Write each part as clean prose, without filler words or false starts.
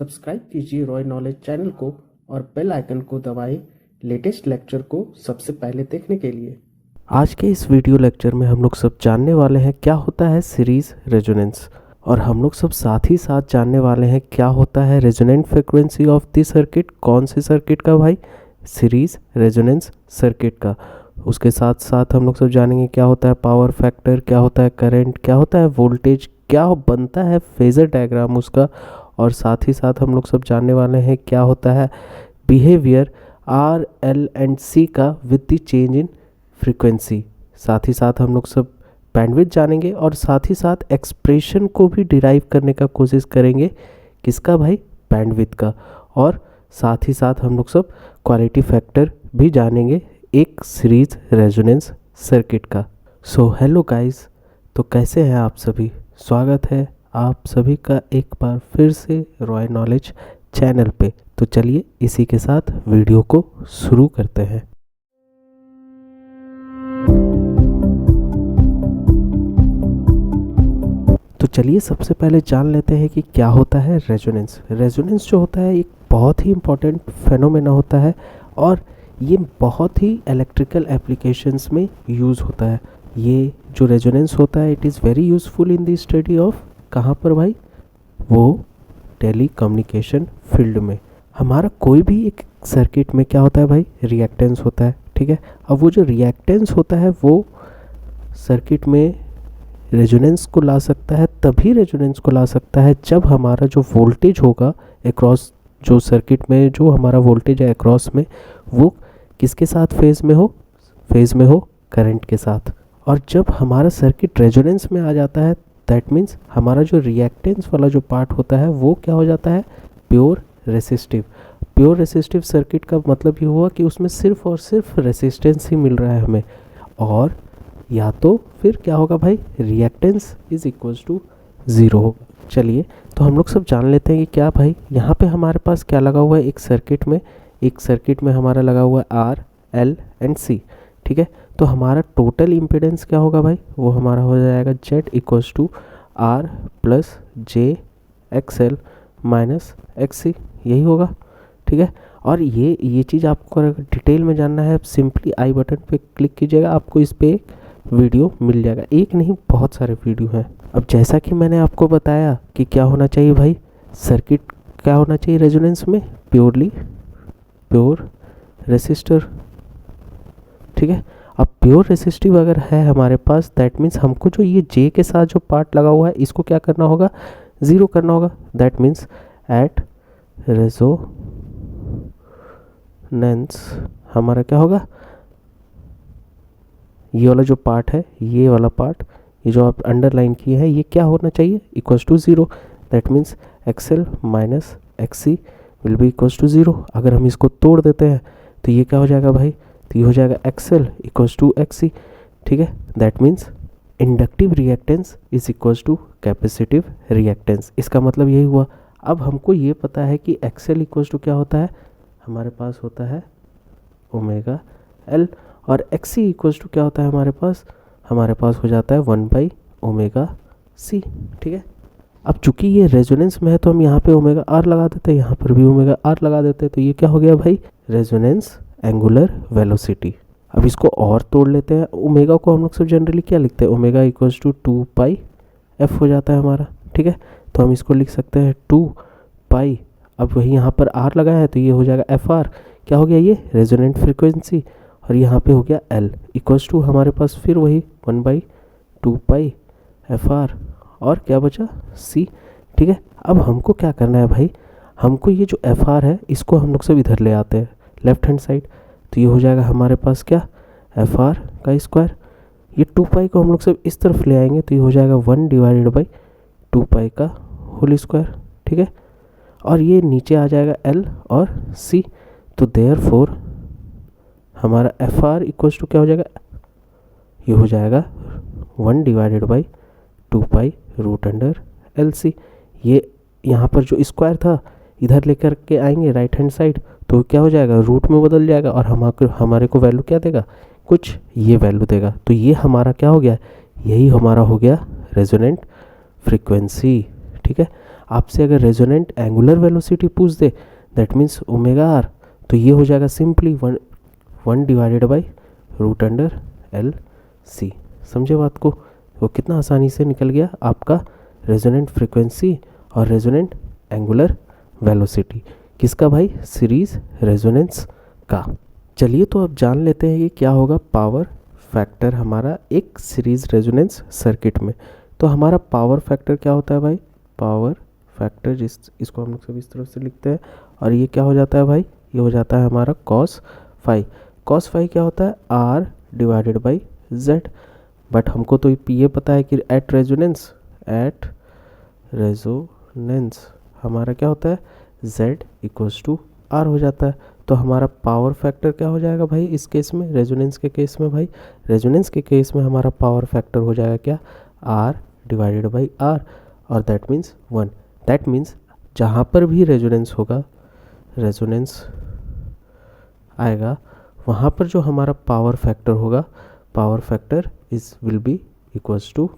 Subscribe कीजिए Roy knowledge channel को और बेल आइकन को दबाएं लेटेस्ट लेक्चर को सबसे पहले देखने के लिए। आज के इस वीडियो लेक्चर में हम लोग सब जानने वाले हैं क्या होता है सीरीज रेजोनेंस, और हम लोग सब साथ ही साथ जानने वाले हैं क्या होता है resonant frequency of the circuit. कौन से सर्किट का भाई? सीरीज रेजोनेंस सर्किट का। उसके साथ साथ हम लोग सब जानेंगे क्या होता है पावर फैक्टर, क्या होता है करंट, क्या होता है वोल्टेज, क्या बनता है फेजर डायग्राम उसका, और साथ ही साथ हम लोग सब जानने वाले हैं क्या होता है बिहेवियर आर एल एंड सी का with the change in frequency. साथ ही साथ हम लोग सब बैंडविड्थ जानेंगे और साथ ही साथ एक्सप्रेशन को भी डिराइव करने का कोशिश करेंगे। किसका भाई? बैंडविड्थ का। और साथ ही साथ हम लोग सब क्वालिटी फैक्टर भी जानेंगे एक सीरीज रेजोनेंस सर्किट का। सो हेलो गाइस, तो कैसे हैं आप सभी? स्वागत है आप सभी का एक बार फिर से रॉय नॉलेज चैनल पे। तो चलिए इसी के साथ वीडियो को शुरू करते हैं। तो चलिए सबसे पहले जान लेते हैं कि क्या होता है रेजोनेंस। रेजोनेंस जो होता है एक बहुत ही इम्पॉर्टेंट फेनोमेना होता है और ये बहुत ही इलेक्ट्रिकल एप्लीकेशंस में यूज़ होता है। ये जो रेजोनेंस होता है it is very useful in the study of, कहाँ पर भाई? वो टेली कम्युनिकेशन फील्ड में। हमारा कोई भी एक सर्किट में क्या होता है भाई? रिएक्टेंस होता है, ठीक है। अब वो जो रिएक्टेंस होता है वो सर्किट में रेजोनेंस को ला सकता है, तभी रेजोनेंस को ला सकता है जब हमारा जो वोल्टेज होगा अक्रॉस, जो सर्किट में जो हमारा वोल्टेज है अक्रॉस में, वो किसके साथ फेज में हो? फेज में हो करंट के साथ। और जब हमारा सर्किट रेजोनेंस में आ जाता है दैट मीन्स हमारा जो रिएक्टेंस वाला जो पार्ट होता है वो क्या हो जाता है? Pure resistive. Pure resistive circuit का मतलब ये हुआ कि उसमें सिर्फ और सिर्फ रेसिस्टेंस ही मिल रहा है हमें, और या तो फिर क्या होगा भाई? Reactance is equals to zero होगा। चलिए तो हम लोग सब जान लेते हैं कि क्या भाई यहाँ पे हमारे पास क्या लगा हुआ है एक सर्किट में हमारा लगा हुआ है आर एल एंड सी, ठीक है। तो हमारा टोटल इम्पीडेंस क्या होगा भाई? वो हमारा हो जाएगा Z equals to R plus J X L minus X C, यही होगा, ठीक है। और ये चीज़ आपको अगर डिटेल में जानना है सिंपली आई बटन पे क्लिक कीजिएगा, आपको इस पर एक वीडियो मिल जाएगा। एक नहीं बहुत सारे वीडियो हैं। अब जैसा कि मैंने आपको बताया कि क्या होना चाहिए भाई, सर्किट क्या होना चाहिए रेजोनेंस में? प्योर रेसिस्टर, ठीक है। अब प्योर रेसिस्टिव अगर है हमारे पास दैट मीन्स हमको जो ये जे के साथ जो पार्ट लगा हुआ है इसको क्या करना होगा? ज़ीरो करना होगा। दैट मीन्स एट रेजोनेंस हमारा क्या होगा? ये वाला जो पार्ट है, ये वाला पार्ट, ये जो आप अंडरलाइन किए हैं, ये क्या होना चाहिए? Equals to zero. That means X L minus X C will be equals to zero. अगर हम इसको तोड़ देते हैं तो ये क्या हो जाएगा भाई? तो ये हो जाएगा X L equals to X C, ठीक है। That means inductive reactance is equals to capacitive reactance. इसका मतलब यही हुआ। अब हमको ये पता है कि एक्स एल इक्वल्स टू क्या होता है? हमारे पास होता है ओमेगा एल, और एक्स सी इक्वल्स टू क्या होता है हमारे पास हो जाता है 1 ओमेगा सी, ठीक है। अब चूंकि ये रेजोनेंस में है तो हम यहाँ पे ओमेगा आर लगा देते हैं, यहाँ पर भी ओमेगा आर लगा देते हैं, तो ये क्या हो गया भाई? Resonance angular velocity. अब इसको और तोड़ लेते हैं। ओमेगा को हम लोग सब जनरली क्या लिखते हैं? Omega equals to 2 pi F हो जाता है हमारा, ठीक है। तो हम इसको लिख सकते हैं 2 पाई। अब वही यहाँ पर आर लगाया है तो ये हो जाएगा एफ आर। क्या हो गया? ये रेजोनेंट फ्रिक्वेंसी। और यहाँ पे हो गया एल इक्वल्स टू हमारे पास फिर वही 1/2 पाई एफ आर, और क्या बचा? सी, ठीक है। अब हमको क्या करना है भाई? हमको ये जो एफ आर है इसको हम लोग सब इधर ले आते हैं लेफ्ट हैंड साइड। तो ये हो जाएगा हमारे पास क्या? एफ आर का स्क्वायर। ये 2 पाई को हम लोग सब इस तरफ ले आएंगे तो ये हो जाएगा 1/2 पाई का होल स्क्वायर, ठीक है। और ये नीचे आ जाएगा एल और सी। तो देयरफॉर हमारा एफ आर इक्वल्स टू क्या हो जाएगा? ये हो जाएगा 1/2 pi root under L C. ये यहाँ पर जो स्क्वायर था इधर लेकर के आएंगे राइट हैंड साइड तो क्या हो जाएगा? रूट में बदल जाएगा और हमारे को वैल्यू क्या देगा? कुछ ये वैल्यू देगा। तो ये हमारा क्या हो गया? यही हमारा हो गया रेजोनेंट फ्रीक्वेंसी, ठीक है। आपसे अगर रेजोनेंट एंगुलर वेलोसिटी पूछ दे दैट मीन्स ओमेगा आर, तो ये हो जाएगा simply 1 divided by root under L C. समझे बात को? वो कितना आसानी से निकल गया आपका रेजोनेंट फ्रीक्वेंसी और रेजोनेंट एंगुलर वेलोसिटी। किसका भाई? सीरीज रेजोनेंस का। चलिए तो अब जान लेते हैं कि क्या होगा पावर फैक्टर हमारा एक सीरीज रेजोनेंस सर्किट में। तो हमारा पावर फैक्टर क्या होता है भाई? पावर फैक्टर इसको हम लोग सब इस तरफ से लिखते हैं, और ये क्या हो जाता है भाई? ये हो जाता है हमारा कॉस फाई। कॉस फाई क्या होता है? R divided by Z. But हमको तो ये पता है कि एट रेजोनेंस हमारा क्या होता है? जेड इक्वल्स टू आर हो जाता है। तो हमारा पावर फैक्टर क्या हो जाएगा भाई इस केस में? रेजोनेंस के केस में भाई, रेजोनेंस के केस में हमारा पावर फैक्टर हो जाएगा क्या? आर डिवाइडेड बाई आर, और दैट मीन्स 1। दैट मीन्स जहाँ पर भी रेजोनेंस होगा, रेजोनेंस आएगा, वहाँ पर जो हमारा पावर फैक्टर होगा, power factor will be equals to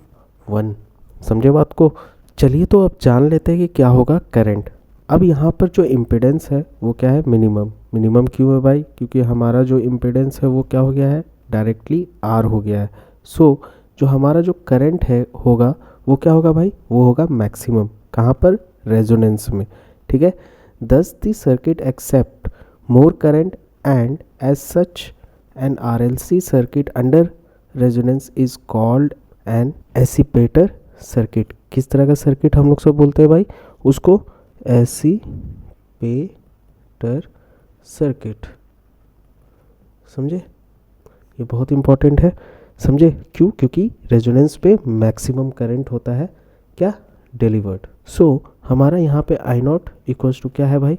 1। समझे बात को? चलिए तो अब जान लेते हैं कि क्या होगा करंट। अब यहाँ पर जो इम्पीडेंस है वो क्या है? मिनिमम। मिनिमम क्यों है भाई? क्योंकि हमारा जो इम्पीडेंस है वो क्या हो गया है? डायरेक्टली आर हो गया है। सो जो हमारा जो करंट है होगा वो क्या होगा भाई? वो होगा मैक्सिमम। कहाँ पर? रेजोनेंस में। ठीक है। This the circuit accept more current and as such an RLC circuit under resonance is called an acceptor circuit. किस तरह का सर्किट हम लोग सब बोलते हैं भाई? उसको एसिपेटर सर्किट। समझे? ये बहुत इंपॉर्टेंट है। समझे क्यों? क्योंकि रेजोनेंस पे मैक्सिमम करंट होता है क्या? डिलीवर्ड। सो हमारा यहाँ पे आई नॉट इक्वल्स टू क्या है भाई?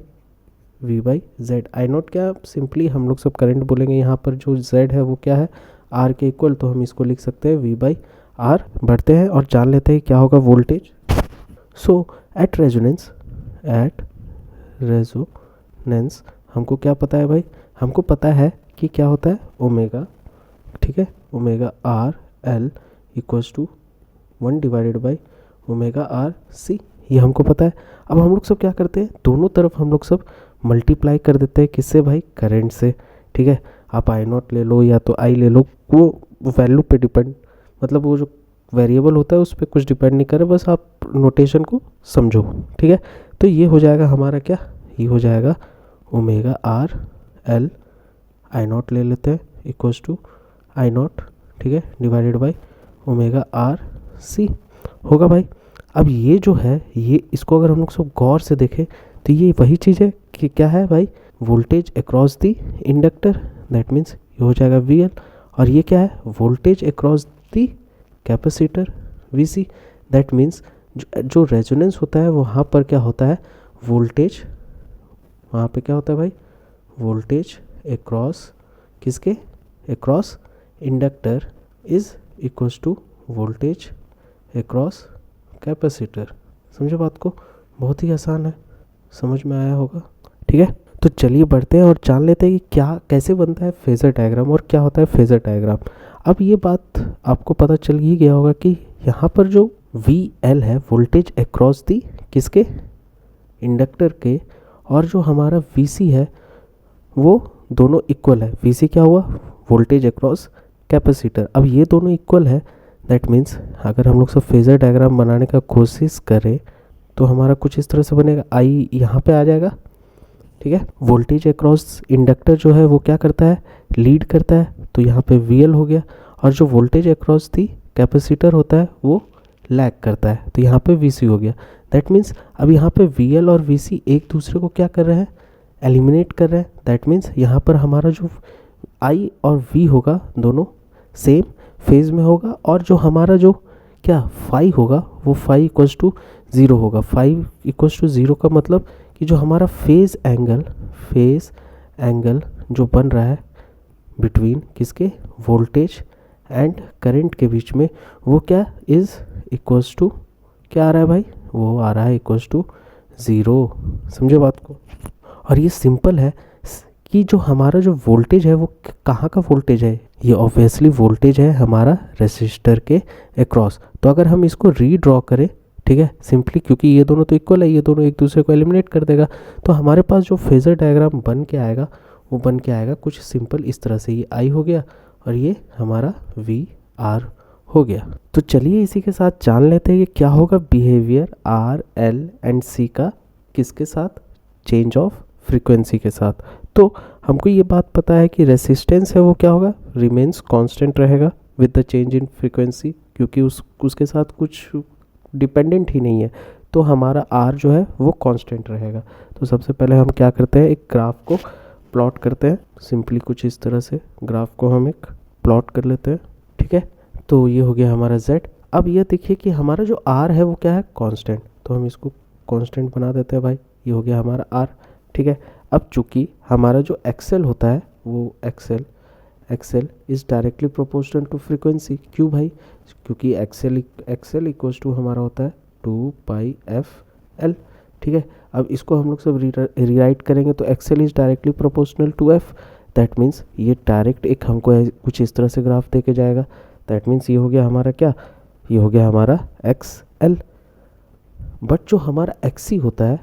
V by Z. I not क्या? सिंपली हम लोग सब करंट बोलेंगे। यहाँ पर जो जेड है वो क्या है? आर के इक्वल, तो हम इसको लिख सकते हैं V बाई आर। बढ़ते हैं और जान लेते हैं क्या होगा वोल्टेज। सो एट रेजोनेंस हमको क्या पता है भाई? हमको पता है कि क्या होता है? ओमेगा। ठीक है। Omega R L equals to 1 divided by omega R C, ये हमको पता है। अब हम लोग सब क्या करते हैं? दोनों तरफ हम लोग सब मल्टीप्लाई कर देते हैं। किससे भाई? करंट से। ठीक है। आप आई नॉट ले लो या तो आई ले लो, वो वैल्यू पे डिपेंड, मतलब वो जो वेरिएबल होता है उस पर कुछ डिपेंड नहीं करे, बस आप नोटेशन को समझो। ठीक है। तो ये हो जाएगा हमारा क्या? ये हो जाएगा omega R L, I not ले लेते हैं, इक्वल्स टू आई नॉट, ठीक है, divided by omega R C होगा भाई। अब ये जो है, ये इसको अगर हम लोग सब गौर से देखें तो ये वही चीज़ है कि क्या है भाई? Voltage across the inductor, that means ये हो जाएगा VL। और ये क्या है? Voltage across the capacitor VC। That means जो रेजोनेंस होता है वहाँ पर क्या होता है? वोल्टेज, वहाँ पे क्या होता है भाई? वोल्टेज अक्रॉस किसके? Across inductor is equals to voltage across capacitor. समझे बात को? बहुत ही आसान है, समझ में आया होगा। ठीक है। तो चलिए बढ़ते हैं और जान लेते हैं कि क्या कैसे बनता है फेज़र डायग्राम और क्या होता है फेज़र डायग्राम। अब ये बात आपको पता चल ही गया होगा कि यहाँ पर जो VL है, वोल्टेज अक्रॉस दी किसके? इंडक्टर के, और जो हमारा VC है वो दोनों इक्वल है। VC क्या हुआ? Voltage across capacitor. अब ये दोनों इक्वल है, दैट मीन्स अगर हम लोग सब फेज़र डायग्राम बनाने का कोशिश करें तो हमारा कुछ इस तरह से बनेगा। आई यहाँ पे आ जाएगा। ठीक है। वोल्टेज अक्रॉस इंडक्टर जो है वो क्या करता है? लीड करता है, तो यहाँ पे VL हो गया। और जो वोल्टेज अक्रॉस दी कैपेसिटर होता है वो लैग करता है, तो यहाँ पे VC हो गया। दैट मीन्स अब यहाँ पे VL और VC एक दूसरे को क्या कर रहे हैं? एलिमिनेट कर रहे हैं। दैट मीन्स यहाँ पर हमारा जो I और V होगा दोनों सेम फेज में होगा, और जो हमारा जो क्या फाई होगा वो फाई इक्वल्स टू 0 होगा। फाई इक्वल्स टू 0 का मतलब कि जो हमारा फेज एंगल जो बन रहा है बिटवीन किसके? वोल्टेज एंड करंट के बीच में, वो क्या इज़ इक्वल्स टू क्या आ रहा है भाई? वो आ रहा है इक्वल्स टू 0। समझे बात को? और ये सिंपल है कि जो हमारा जो वोल्टेज है वो कहाँ का वोल्टेज है? ये ऑब्वियसली वोल्टेज है हमारा रेसिस्टर के अक्रॉस। तो अगर हम इसको रीड्रॉ करें ठीक है, सिंपली क्योंकि ये दोनों तो इक्वल है, ये दोनों एक दूसरे को एलिमिनेट कर देगा। तो हमारे पास जो फेज़र डायग्राम बन के आएगा वो बन के आएगा कुछ सिंपल इस तरह से, ये आई हो गया और ये हमारा वी आर हो गया। तो चलिए इसी के साथ जान लेते हैं कि क्या होगा बिहेवियर आर एल एंड सी का किसके साथ, चेंज ऑफ फ्रीक्वेंसी के साथ। तो हमको ये बात पता है कि रेसिस्टेंस है वो क्या होगा, रिमेन्स कांस्टेंट रहेगा with the change in frequency, क्योंकि उसके साथ कुछ डिपेंडेंट ही नहीं है। तो हमारा आर जो है वो कांस्टेंट रहेगा। तो सबसे पहले हम क्या करते हैं, एक ग्राफ को प्लॉट करते हैं। सिंपली कुछ इस तरह से ग्राफ को हम एक प्लॉट कर लेते हैं, ठीक है। तो ये हो गया हमारा z। अब ये देखिए कि हमारा जो r है वो क्या है, कांस्टेंट, तो हम इसको कांस्टेंट बना देते हैं भाई। ये हो गया हमारा r, ठीक है। अब चूंकि हमारा जो एक्सेल होता है वो XL is directly proportional to frequency. क्यों भाई, क्योंकि एक्सेल इक्वल्स टू हमारा होता है 2πf_l, ठीक है। अब इसको हम लोग सब रीराइट करेंगे तो XL is directly proportional to f, that means ये डायरेक्ट एक हमको कुछ इस तरह से ग्राफ दे के जाएगा। दैट मीन्स ये हो गया हमारा क्या, ये हो गया हमारा XL। बट जो हमारा XC होता है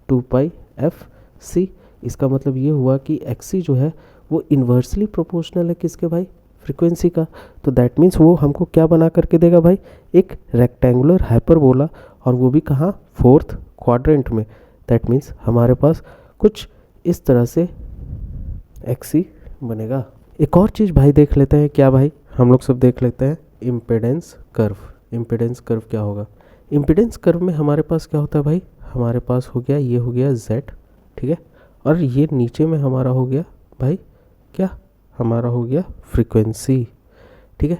1/2πfc। इसका मतलब ये हुआ कि XC जो है वो इन्वर्सली प्रोपोर्शनल है किसके भाई, फ्रीक्वेंसी का। तो दैट मीन्स वो हमको क्या बना करके देगा भाई, एक रेक्टेंगुलर हाइपरबोला, और वो भी कहाँ, 4th क्वाड्रेंट में। दैट मीन्स हमारे पास कुछ इस तरह से XC बनेगा। एक और चीज़ भाई देख लेते हैं, क्या भाई, हम लोग सब देख लेते हैं इम्पीडेंस कर्व। इम्पीडेंस कर्व क्या होगा, इम्पीडेंस कर्व में हमारे पास क्या होता है भाई, हमारे पास हो गया, ये हो गया Z, ठीक है। और ये नीचे में हमारा हो गया भाई क्या, हमारा हो गया फ्रीक्वेंसी, ठीक है।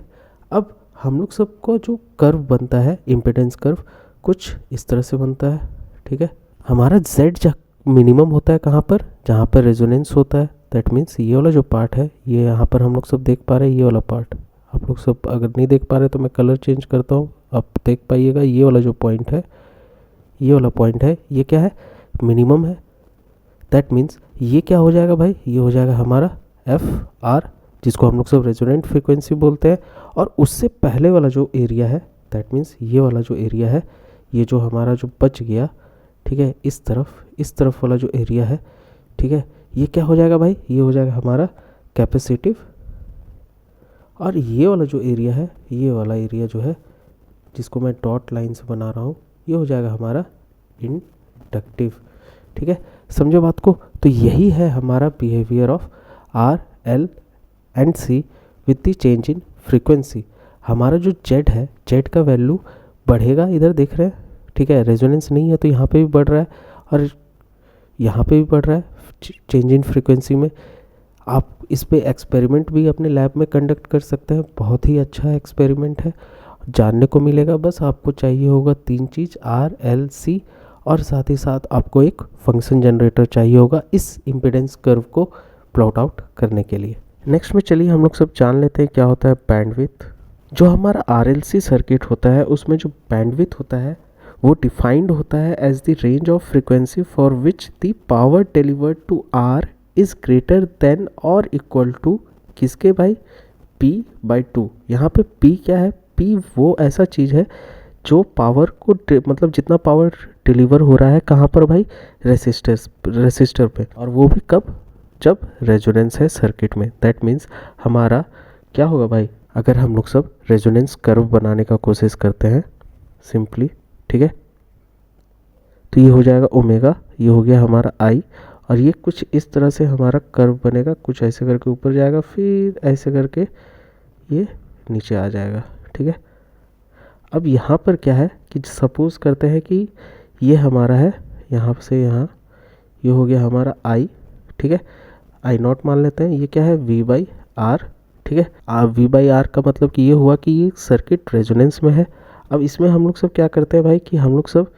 अब हम लोग सबको जो कर्व बनता है इम्पीडेंस कर्व कुछ इस तरह से बनता है, ठीक है। हमारा Z मिनिमम होता है कहाँ पर, जहाँ पर रेजोनेंस होता है। दैट मीन्स ये वाला जो पार्ट है, ये यहाँ पर हम लोग सब देख पा रहे हैं, ये वाला पार्ट आप लोग सब अगर नहीं देख पा रहे तो मैं कलर चेंज करता हूँ, आप देख पाइएगा। ये वाला जो पॉइंट है, ये वाला पॉइंट है, ये क्या है, मिनिमम है। दैट मीन्स ये क्या हो जाएगा भाई, ये हो जाएगा हमारा FR, जिसको हम लोग सब रेजोनेंट फ्रीक्वेंसी बोलते हैं। और उससे पहले वाला जो एरिया है, दैट मीन्स ये वाला जो एरिया है, ये जो हमारा जो बच गया, ठीक है, इस तरफ वाला जो एरिया है, ठीक है, ये क्या हो जाएगा भाई, ये हो जाएगा हमारा कैपेसिटिव। और ये वाला जो एरिया है, ये वाला एरिया जो है जिसको मैं डॉट लाइन से बना रहा हूँ, ये हो जाएगा हमारा इंडक्टिव, ठीक है। समझो बात को। तो यही है हमारा behaviour of R, L and C with the change in frequency. हमारा जो Z है, Z का वैल्यू बढ़ेगा, इधर देख रहे हैं, ठीक है। रेजोनेंस नहीं है तो यहाँ पे भी बढ़ रहा है और यहाँ पे भी बढ़ रहा है चेंज इन फ्रीक्वेंसी में। आप इस पे एक्सपेरिमेंट भी अपने लैब में कंडक्ट कर सकते हैं, बहुत ही अच्छा एक्सपेरिमेंट है, जानने को मिलेगा। बस आपको चाहिए होगा 3 चीज़, R, L, C, और साथ ही साथ आपको एक फंक्शन जनरेटर चाहिए होगा इस इम्पीडेंस कर्व को प्लॉट आउट करने के लिए। नेक्स्ट में चलिए हम लोग सब जान लेते हैं क्या होता है बैंडविड्थ। जो हमारा RLC सर्किट होता है उसमें जो बैंडविड्थ होता है वो डिफाइंड होता है as the range of frequency for which the power delivered to R is greater than और इक्वल टू किसके भाई, P/2। यहाँ पे P क्या है, P वो ऐसा चीज़ है जो पावर को मतलब जितना पावर डिलीवर हो रहा है कहाँ पर भाई, रेसिस्टर पे, और वो भी कब, जब रेजोनेंस है सर्किट में। दैट मीन्स हमारा क्या होगा भाई, अगर हम लोग सब रेजोनेंस कर्व बनाने का कोशिश करते हैं सिंपली, ठीक है, तो ये हो जाएगा ओमेगा, ये हो गया हमारा I, और ये कुछ इस तरह से हमारा कर्व बनेगा, कुछ ऐसे करके ऊपर जाएगा, फिर ऐसे करके ये नीचे आ जाएगा, ठीक है। अब यहाँ पर क्या है कि सपोज़ करते हैं कि ये हमारा है, यहाँ से यहाँ ये हो गया हमारा I, ठीक है, I0 मान लेते हैं। ये क्या है, V/R, ठीक है। V/R का मतलब कि ये हुआ कि ये सर्किट रेजोनेंस में है। अब इसमें हम लोग सब क्या करते हैं भाई कि हम लोग सब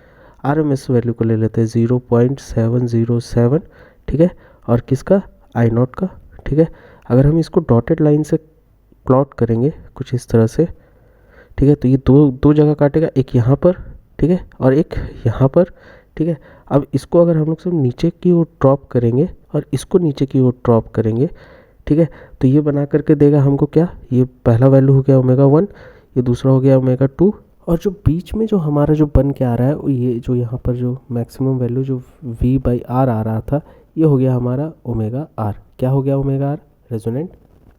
RMS वैल्यू को ले लेते हैं 0.707, ठीक है, और किसका, I0 का, ठीक है। अगर हम इसको डॉटेड लाइन से प्लॉट करेंगे कुछ इस तरह से, ठीक है, तो ये दो जगह काटेगा, एक यहाँ पर, ठीक है, और एक यहाँ पर, ठीक है। अब इसको अगर हम लोग सब नीचे की ओर ड्रॉप करेंगे और इसको नीचे की ओर ड्रॉप करेंगे, ठीक है, तो ये बना करके देगा हमको क्या, ये पहला वैल्यू हो गया ओमेगा 1, ये दूसरा हो गया ओमेगा 2, और जो बीच में जो हमारा जो बन के आ रहा है वो ये जो यहाँ पर जो मैक्सिमम वैल्यू जो v बाई आर आ रहा था, ये हो गया हमारा ओमेगा आर। क्या हो गया omega R? Resonant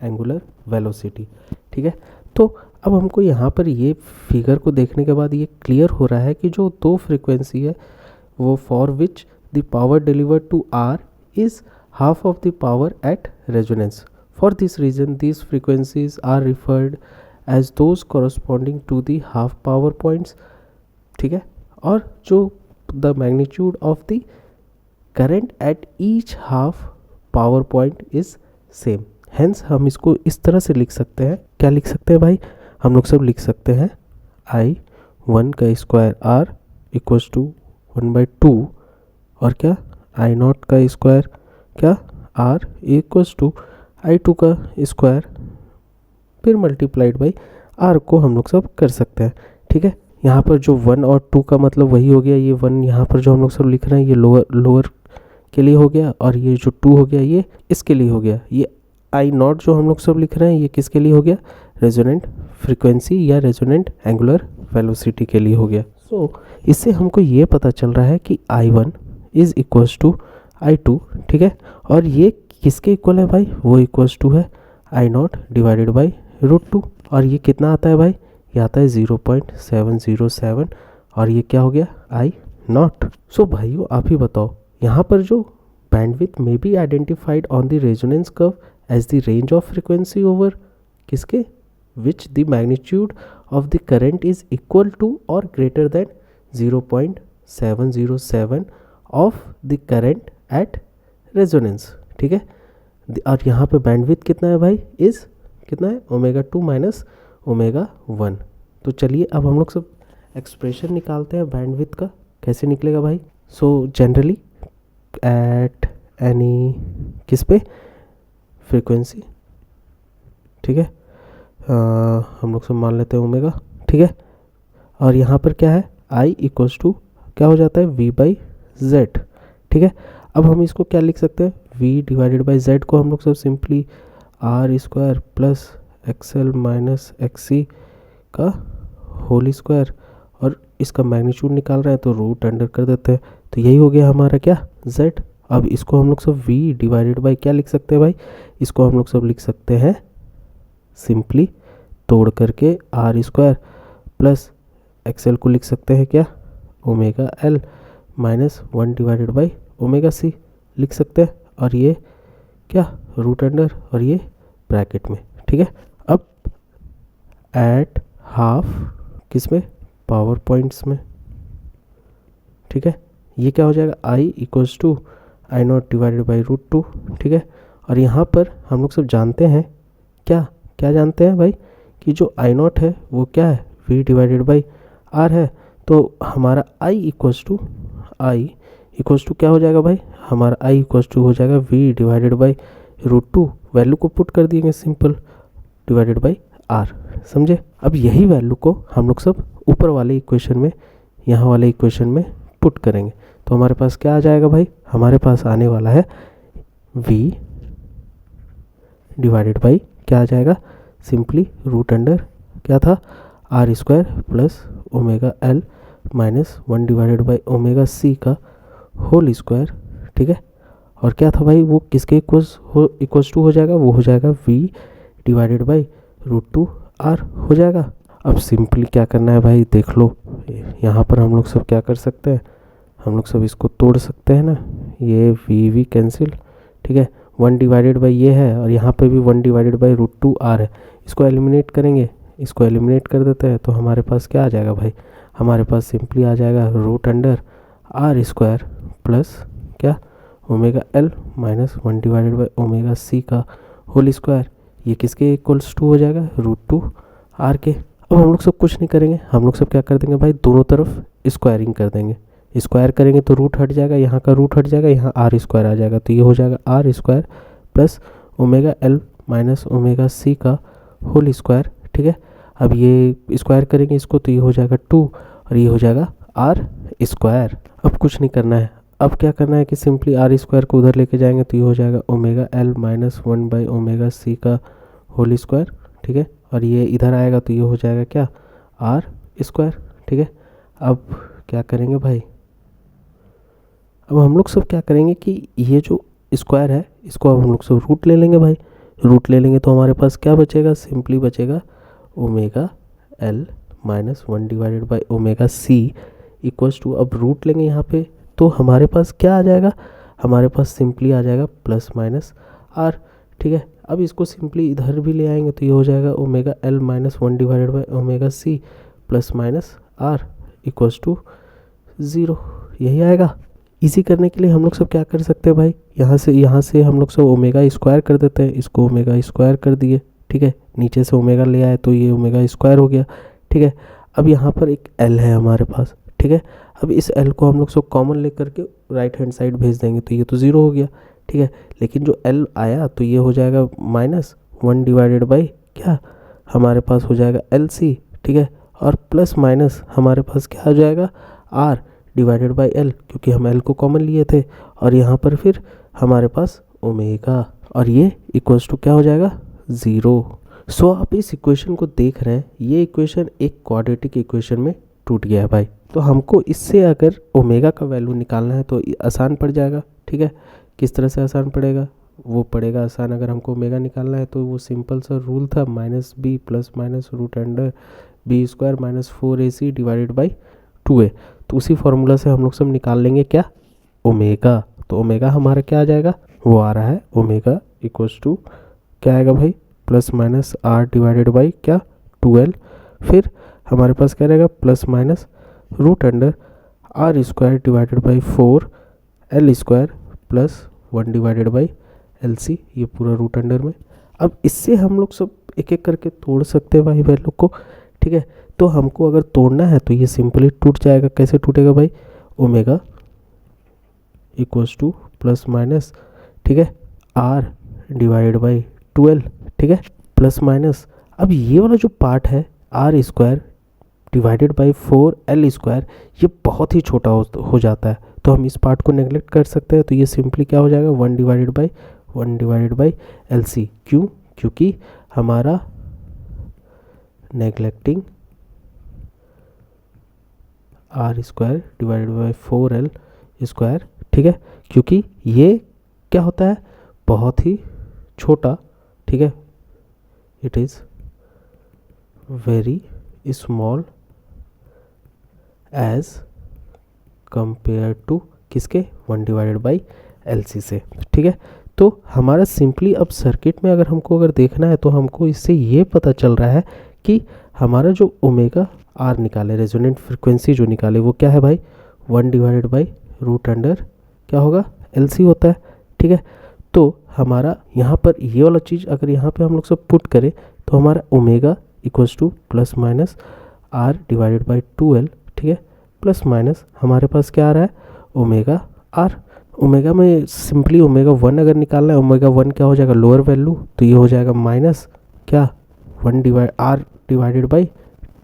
angular velocity. ठीक है, तो अब हमको यहाँ पर ये फिगर को देखने के बाद ये क्लियर हो रहा है कि जो दो फ्रीक्वेंसी है वो for which the power delivered to R is half of the power at resonance. For this reason these frequencies are referred as those corresponding to the half power points। ठीक है, और जो the magnitude of the current at each half power point is same. Hence हम इसको इस तरह से लिख सकते हैं। क्या लिख सकते हैं भाई? हम लोग सब लिख सकते हैं आई वन का स्क्वायर आर इक्वल्स टू 1/2 और क्या आई नॉट का स्क्वायर क्या R equals to I two का स्क्वायर फिर मल्टीप्लाइड बाई आर को हम लोग सब कर सकते हैं। ठीक है, यहाँ पर जो 1 और 2 का मतलब वही हो गया। ये 1 यहाँ पर जो हम लोग सब लिख रहे हैं ये लोअर के लिए हो गया, और ये जो 2 हो गया ये इसके लिए हो गया। ये आई नॉट जो हम लोग सब लिख रहे हैं ये किसके लिए हो गया? रेजोनेंट फ्रीक्वेंसी या रेजोनेंट एंगुलर वेलोसिटी के लिए हो गया। सो इससे हमको ये पता चल रहा है कि I1 is equals to I2। ठीक है, और ये किसके इक्वल है भाई? वो इक्वल्स टू है आई नॉट डिवाइडेड बाई √2। और ये कितना आता है भाई? ये आता है 0.707, और ये क्या हो गया? आई नॉट। सो भाइयों आप ही बताओ, यहाँ पर जो bandwidth may be identified on the resonance curve as the range of frequency over किसके? Which the magnitude of the current is equal to or greater than 0.707 of the current at resonance. ठीक है, और यहाँ पे bandwidth कितना है भाई? Is कितना है? ω2 माइनस ω1। तो चलिए अब हम लोग सब एक्सप्रेशन निकालते हैं बैंडविड्थ का। कैसे निकलेगा भाई? सो जनरली एट एनी किस पे? फ्रीक्वेंसी। ठीक है, हम लोग सब मान लेते हैं ओमेगा। ठीक है, और यहाँ पर क्या है? आई इक्वल्स टू क्या हो जाता है? v/z। ठीक है, अब हम इसको क्या लिख सकते हैं? v डिवाइडेड बाई z को हम लोग सब simply R square plus XL minus XC का होल स्क्वायर, और इसका मैग्नीट्यूड निकाल रहे हैं तो रूट अंडर कर देते हैं। तो यही हो गया हमारा क्या? z। अब इसको हम लोग सब v डिवाइडेड बाई क्या लिख सकते हैं भाई? इसको हम लोग सब लिख सकते हैं सिंपली तोड़ करके आर स्क्वायर प्लस एक्सएल को लिख सकते हैं क्या? Omega L minus 1 divided by omega C लिख सकते हैं, और ये क्या? रूट अंडर और ये ब्रैकेट में। ठीक है, अब एट हाफ किस में? पावर पॉइंट्स में। ठीक है, ये क्या हो जाएगा? I equals to I naught divided by √2। ठीक है, और यहाँ पर हम लोग सब जानते हैं क्या क्या जानते हैं भाई? कि जो आई नॉट है वो क्या है? v डिवाइडेड बाई आर है। तो हमारा आई इक्वल्स टू क्या हो जाएगा भाई? हमारा आई इक्वल्स टू हो जाएगा v डिवाइडेड बाई √2। वैल्यू को पुट कर दिएंगे सिंपल, डिवाइडेड बाई आर। समझे? अब यही वैल्यू को हम लोग सब ऊपर वाले इक्वेशन में, यहाँ वाले इक्वेशन में पुट करेंगे। तो हमारे पास क्या आ जाएगा भाई? हमारे पास आने वाला है v डिवाइडेड बाई क्या आ जाएगा? सिंपली रूट अंडर क्या था? R square plus omega L minus 1 divided by omega C का होल स्क्वायर। ठीक है, और क्या था भाई? वो किसके इक्वल्स टू हो जाएगा? वो हो जाएगा v डिवाइडेड बाई √2 आर हो जाएगा। अब सिंपली क्या करना है भाई? देख लो, यहाँ पर हम लोग सब क्या कर सकते हैं? हम लोग सब इसको तोड़ सकते हैं ना, ये v कैंसिल। ठीक है, 1 डिवाइडेड बाई ये है, और यहाँ पे भी 1 डिवाइडेड बाई √2 आर है। इसको एलिमिनेट करेंगे, इसको एलिमिनेट कर देते हैं, तो हमारे पास क्या आ जाएगा भाई? हमारे पास सिंपली आ जाएगा root under R square plus क्या? Omega L minus 1 divided by omega C का होल स्क्वायर। ये किसके इक्वल्स टू हो जाएगा? √2 आर के। अब हम लोग सब कुछ नहीं करेंगे, हम लोग सब क्या कर देंगे भाई? दोनों तरफ स्क्वायरिंग कर देंगे। स्क्वायर करेंगे तो रूट हट जाएगा, यहाँ का रूट हट जाएगा, यहाँ आर स्क्वायर आ जाएगा, तो ये हो जाएगा R square plus omega L minus omega C का होल स्क्वायर। ठीक है, अब ये स्क्वायर करेंगे इसको तो ये हो जाएगा 2, और ये हो जाएगा आर स्क्वायर। अब कुछ नहीं करना है, अब क्या करना है कि सिंपली आर स्क्वायर को उधर लेके जाएंगे तो ये हो जाएगा omega L minus 1 by omega C का होल स्क्वायर। ठीक है, और ये इधर आएगा तो ये हो जाएगा क्या? आर स्क्वायर, ठीक है। अब क्या करेंगे भाई, अब हम लोग सब क्या करेंगे कि ये जो स्क्वायर है इसको अब हम लोग सब रूट ले लेंगे भाई। रूट ले लेंगे तो हमारे पास क्या बचेगा, सिंपली बचेगा omega L minus 1 divided by omega C equals to, अब रूट लेंगे यहाँ पे तो हमारे पास क्या आ जाएगा, हमारे पास सिंपली आ जाएगा प्लस माइनस आर, ठीक है। अब इसको सिंपली इधर भी ले आएंगे तो ये हो जाएगा omega L minus 1 divided by omega C plus minus R equals to 0, यही आएगा। इसी करने के लिए हम लोग सब क्या कर सकते हैं भाई, यहाँ से हम लोग सब ओमेगा स्क्वायर कर देते हैं, इसको ओमेगा स्क्वायर कर दिए, ठीक है। नीचे से ओमेगा ले आए तो ये ओमेगा स्क्वायर हो गया, ठीक है। अब यहाँ पर एक एल है हमारे पास, ठीक है। अब इस एल को हम लोग सब कॉमन लेकर के राइट हैंड साइड भेज देंगे तो ये तो 0 हो गया, ठीक है। लेकिन जो एल आया तो ये हो जाएगा माइनस 1 डिवाइडेड बाई क्या, हमारे पास हो जाएगा एल सी, ठीक है। और प्लस माइनस हमारे पास क्या हो जाएगा आर डिवाइडेड बाई एल, क्योंकि हम एल को कॉमन लिए थे। और यहाँ पर फिर हमारे पास ओमेगा, और ये इक्वल्स टू क्या हो जाएगा 0। सो आप इस इक्वेशन को देख रहे हैं, ये इक्वेशन एक क्वाड्रेटिक इक्वेशन में टूट गया है भाई। तो हमको इससे अगर ओमेगा का वैल्यू निकालना है तो आसान पड़ जाएगा, ठीक है। किस तरह से आसान पड़ेगा, वो पड़ेगा आसान, अगर हमको ओमेगा निकालना है तो वो सिंपल सा रूल था minus B plus minus root under B square minus 4ac divided by 2a। तो उसी फार्मूला से हम लोग सब निकाल लेंगे क्या, ओमेगा। तो ओमेगा हमारा क्या आ जाएगा, वो आ रहा है ओमेगा इक्वल्स टू क्या आएगा भाई, plus minus R divided by क्या 12, फिर हमारे पास क्या रहेगा plus minus root under R square divided by 4 L square plus 1 divided by L C, ये पूरा रूट अंडर में। अब इससे हम लोग सब एक एक करके तोड़ सकते हैं भाई वैल्यू को, ठीक है। तो हमको अगर तोड़ना है तो ये सिंपली टूट जाएगा, कैसे टूटेगा भाई, omega equals to plus minus, ठीक है, आर डिवाइडेड बाई 12, ठीक है, प्लस माइनस। अब ये वाला जो पार्ट है R square divided by 4 L square, ये बहुत ही छोटा हो जाता है, तो हम इस पार्ट को नेगलेक्ट कर सकते हैं। तो ये सिंपली क्या हो जाएगा 1 डिवाइडेड बाई एल सी, क्यों, क्योंकि हमारा neglecting R square divided by 4l square, ठीक है, क्योंकि ये क्या होता है बहुत ही छोटा, ठीक है, it is very small as compare to किसके 1 डिवाइडेड बाई एल सी से, ठीक है। तो हमारा सिंपली अब सर्किट में अगर देखना है तो हमको इससे ये पता चल रहा है कि हमारा जो ओमेगा आर निकाले, रेजोनेंट फ्रिक्वेंसी जो निकाले, वो क्या है भाई 1 डिवाइडेड बाई रूट अंडर क्या होगा एल सी होता है, ठीक है। तो हमारा यहाँ पर ये वाला चीज़ अगर यहाँ पे हम लोग सब पुट करें तो हमारा omega equals to plus minus R divided by 2l, ठीक है, प्लस माइनस हमारे पास क्या आ रहा है ओमेगा आर। ओमेगा में सिंपली ओमेगा 1 अगर निकालना है, ओमेगा 1 क्या हो जाएगा लोअर वैल्यू, तो ये हो जाएगा माइनस क्या 1 आर डिवाइडेड बाई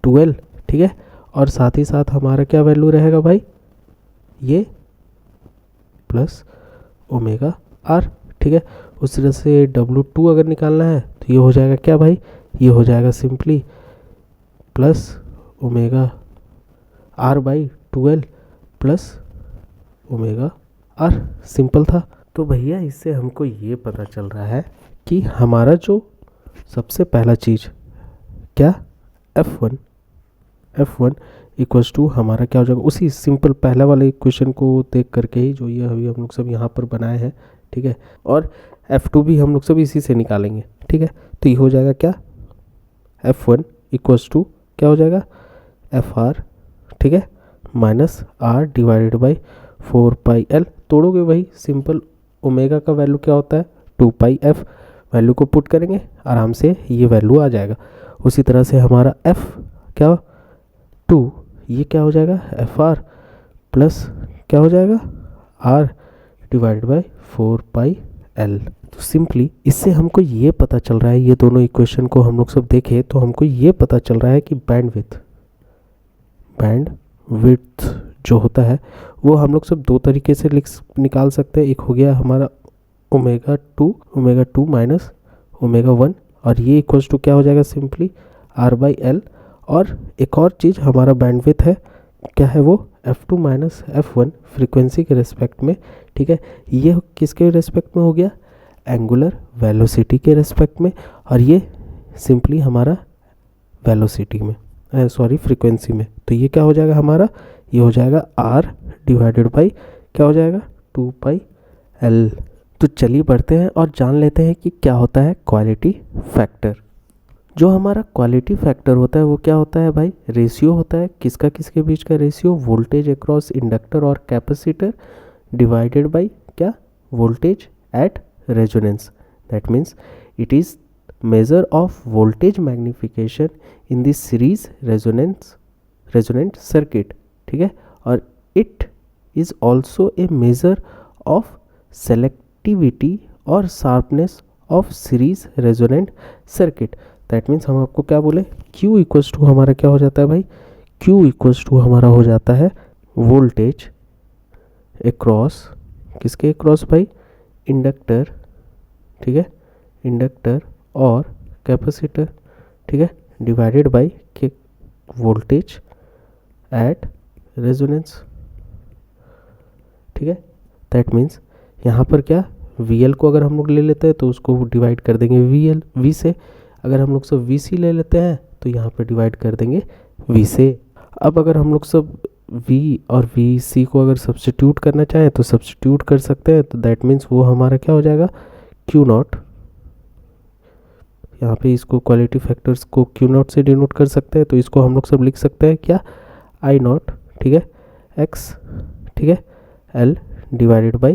12, ठीक है। और साथ ही साथ हमारा क्या वैल्यू रहेगा भाई, ये प्लस ओमेगा आर, ठीक है। उस तरह से W2 अगर निकालना है तो ये हो जाएगा क्या भाई, ये हो जाएगा simply plus omega R by 12 plus omega R, simple था। तो भैया इससे हमको ये पता चल रहा है कि हमारा जो सबसे पहला चीज़ क्या F1 इक्वल्स टू हमारा क्या हो जाएगा, उसी सिंपल पहला वाले इक्वेशन को देख करके ही जो ये अभी हम लोग सब यहाँ पर बनाए हैं, ठीक है। और F2 भी हम लोग सब इसी से निकालेंगे, ठीक है। तो ये हो जाएगा क्या F1 इक्वल्स टू क्या हो जाएगा FR, ठीक है, minus R divided by 4 pi L. तोड़ोगे वही सिंपल, ओमेगा का वैल्यू क्या होता है 2 पाई एफ, वैल्यू को पुट करेंगे आराम से ये वैल्यू आ जाएगा। उसी तरह से हमारा F क्या 2, ये क्या हो जाएगा FR प्लस क्या हो जाएगा R divided by 4 pi L। तो सिंपली इससे हमको ये पता चल रहा है, ये दोनों इक्वेशन को हम लोग सब देखें तो हमको ये पता चल रहा है कि बैंडविड्थ जो होता है वो हम लोग सब दो तरीके से निकाल सकते हैं। एक हो गया हमारा ओमेगा टू माइनस ओमेगा 1, और ये इक्वल्स टू क्या हो जाएगा सिंपली R बाई एल, और एक और चीज़ हमारा बैंडविड्थ है, क्या है वो, F2 माइनस F1 फ्रीक्वेंसी के रिस्पेक्ट में, ठीक है। ये किसके रिस्पेक्ट में हो गया, एंगुलर वेलोसिटी के रिस्पेक्ट में, और ये सिंपली हमारा वेलोसिटी में, सॉरी फ्रीक्वेंसी में। तो ये क्या हो जाएगा हमारा, ये हो जाएगा R डिवाइडेड बाई क्या हो जाएगा 2πL। तो चलिए बढ़ते हैं और जान लेते हैं कि क्या होता है क्वालिटी फैक्टर। जो हमारा क्वालिटी फैक्टर होता है वो क्या होता है भाई, रेशियो होता है, किसका किसके बीच का रेशियो, वोल्टेज अक्रॉस इंडक्टर और कैपेसिटर डिवाइडेड बाई क्या, voltage at resonance. That means it is measure of voltage magnification in the series resonant circuit, ठीक है। और it is also a measure of selectivity और sharpness of series resonant circuit। That means हम आपको क्या बोले, Q equals to हमारा क्या हो जाता है भाई, Q इक्वल्स टू हमारा हो जाता है वोल्टेज अक्रॉस, किसके अक्रॉस भाई, इंडक्टर, ठीक है, इंडक्टर और कैपेसिटर, ठीक है, डिवाइडेड बाय के वोल्टेज एट रेजोनेंस, ठीक है। दैट मीन्स यहाँ पर क्या, VL को अगर हम लोग ले लेते हैं तो उसको डिवाइड कर देंगे V से, अगर हम लोग सब VC ले लेते हैं तो यहाँ पर डिवाइड कर देंगे V से। अब अगर हम लोग सब V और VC को अगर सब्स्टिट्यूट करना चाहें तो सब्स्टिट्यूट कर सकते हैं। तो दैट मीन्स वो हमारा क्या हो जाएगा, Q0, यहाँ पे इसको क्वालिटी फैक्टर्स को Q0 से डिनोट कर सकते हैं। तो इसको हम लोग सब लिख सकते हैं क्या, I0, ठीक है, X, ठीक है, L डिवाइडेड बाई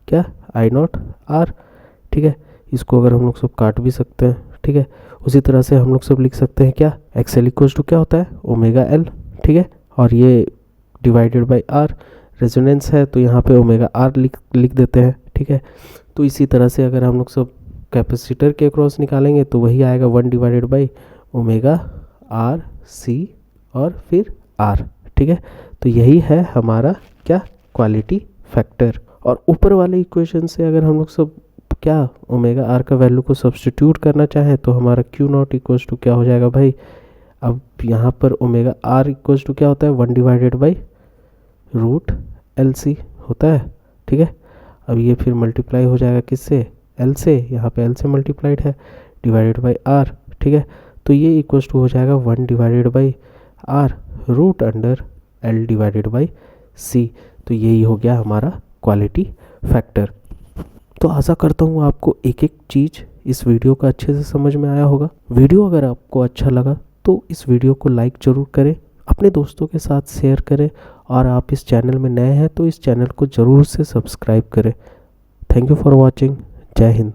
क्या, I0 R, ठीक है। इसको अगर हम लोग सब काट भी सकते हैं, ठीक है। उसी तरह से हम लोग सब लिख सकते हैं क्या, XL इक्वल्स टू क्या होता है, ओमेगा L, ठीक है, और ये डिवाइडेड बाई R, रेजोनेंस है तो यहाँ पे ओमेगा R लिख देते हैं, ठीक है। तो इसी तरह से अगर हम लोग सब कैपेसिटर के क्रॉस निकालेंगे तो वही आएगा 1 divided by omega R C और फिर R, ठीक है। तो यही है हमारा क्या, क्वालिटी फैक्टर। और ऊपर वाले इक्वेशन से अगर हम लोग सब क्या ओमेगा R का वैल्यू को सब्स्टिट्यूट करना चाहें तो हमारा Q0 इक्वल्स टू क्या हो जाएगा भाई, अब यहाँ पर ओमेगा R इक्वल्स टू क्या होता है, 1 डिवाइडेड बाई रूट LC होता है, ठीक है। अब ये फिर मल्टीप्लाई हो जाएगा किससे, L से, यहाँ पे L से मल्टीप्लाइड है, डिवाइडेड बाई R, ठीक है। तो ये इक्वल्स टू हो जाएगा 1 divided by R root under L divided by C। तो यही हो गया हमारा क्वालिटी फैक्टर। तो आशा करता हूँ आपको एक एक चीज़ इस वीडियो का अच्छे से समझ में आया होगा। वीडियो अगर आपको अच्छा लगा तो इस वीडियो को लाइक ज़रूर करें, अपने दोस्तों के साथ शेयर करें, और आप इस चैनल में नए हैं तो इस चैनल को ज़रूर से सब्सक्राइब करें। Thank you for watching. जय हिंद।